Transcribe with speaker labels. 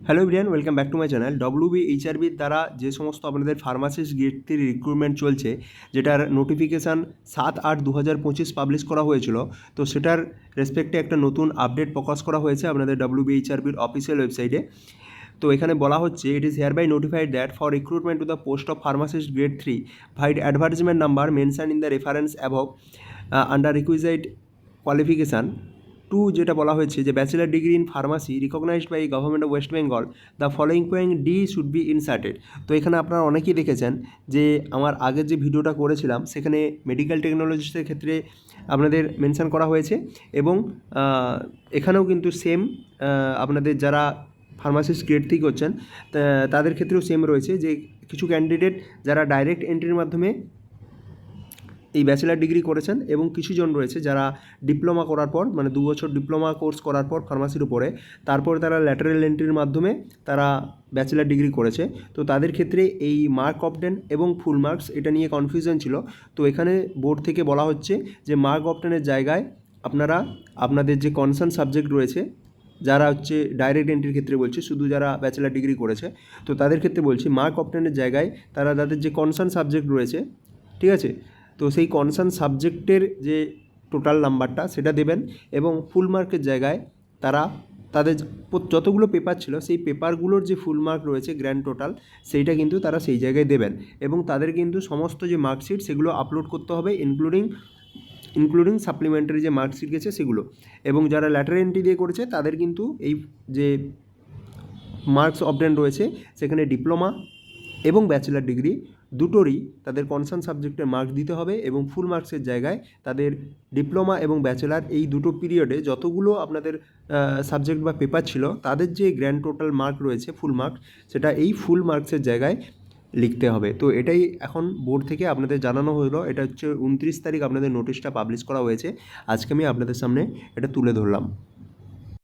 Speaker 1: Hello everyone, welcome back to my channel. WBHRBর দ্বারা যে সমস্ত আপনাদের ফার্মাসিস্ট গ্রেড 3 রিক্রুটমেন্ট চলছে, যেটার নোটিফিকেশান 7/8/2025 পাবলিশ করা হয়েছিল, তো সেটার রেসপেক্টে একটা নতুন আপডেট প্রকাশ করা হয়েছে আপনাদের WBHRBর অফিসিয়াল ওয়েবসাইটে। তো এখানে বলা হচ্ছে, it is hereby notified that for recruitment to the post of pharmacist grade 3 vide advertisement number mention in the reference above under requisite qualification two, যেটা বলা হয়েছে যে bachelor degree in pharmacy recognised by government of West Bengal, the following point D should be inserted. তো এখানে আপনারা অনেকেই দেখেছেন যে আমার আগের যে ভিডিওটা করেছিলাম সেখানে মেডিকেল টেকনোলজিসের ক্ষেত্রে আপনাদের মেনশন করা হয়েছে, এবং এখানেও কিন্তু সেম আপনাদের যারা ফার্মাসিস্ট গ্রেড থেকে করছেন তাদের ক্ষেত্রেও সেম রয়েছে যে কিছু ক্যান্ডিডেট যারা ডাইরেক্ট এন্ট্রির মাধ্যমে এই ব্যাচেলার ডিগ্রি করেছেন, এবং কিছুজন রয়েছে যারা ডিপ্লোমা করার পর, মানে 2 বছর ডিপ্লোমা কোর্স করার পর ফার্মাসির উপরে, তারপর তারা ল্যাটারাল এন্ট্রির মাধ্যমে তারা ব্যাচেলার ডিগ্রি করেছে। তো তাদের ক্ষেত্রে এই মার্ক অফ 10 এবং ফুল মার্কস এটা নিয়ে কনফিউশন ছিল। তো এখানে বোর্ড থেকে বলা হচ্ছে যে মার্ক অফ 10-এর জায়গায় আপনারা আপনাদের যে কনসার্ন সাবজেক্ট রয়েছে, যারা হচ্ছে ডাইরেক্ট এন্ট্রির ক্ষেত্রে বলছে, শুধু যারা ব্যাচেলার ডিগ্রি করেছে, তো তাদের ক্ষেত্রে বলছি মার্ক অফ 10-এর জায়গায় তারা তাদের যে কনসার্ন সাবজেক্ট রয়েছে, ঠিক আছে, তো সেই কনসার্ন সাবজেক্টের যে টোটাল নাম্বারটা সেটা দেবেন, এবং ফুল মার্কের জায়গায় তারা তাদের যতগুলো পেপার ছিল সেই পেপারগুলোর যে ফুল মার্ক রয়েছে গ্র্যান্ড টোটাল, সেইটা কিন্তু তারা সেই জায়গায় দেবেন, এবং তাদের কিন্তু সমস্ত যে মার্কশিট সেগুলো আপলোড করতে হবে, ইনক্লুডিং সাপ্লিমেন্টারি যে মার্কশিট গেছে সেগুলো। এবং যারা ল্যাটারাল এন্ট্রি দিয়ে করেছে তাদের কিন্তু এই যে মার্কস অফ 10 রয়েছে সেখানে ডিপ্লোমা এবং ব্যাচেলার ডিগ্রি দুটোরই তাদের কনসার্ন সাবজেক্টের মার্কস দিতে হবে, এবং ফুল মার্কসের জায়গায় তাদের ডিপ্লোমা এবং ব্যাচেলার এই দুটো পিরিয়ডে যতগুলো আপনাদের সাবজেক্ট বা পেপার ছিল তাদের যে গ্র্যান্ড টোটাল মার্ক রয়েছে ফুল মার্কস, সেটা এই ফুল মার্কসের জায়গায় লিখতে হবে। তো এটাই এখন বোর্ড থেকে আপনাদের জানানো হলো। এটা হচ্ছে 29 তারিখ আপনাদের নোটিশটা পাবলিশ করা হয়েছে। আজকে আমি আপনাদের সামনে এটা তুলে ধরলাম।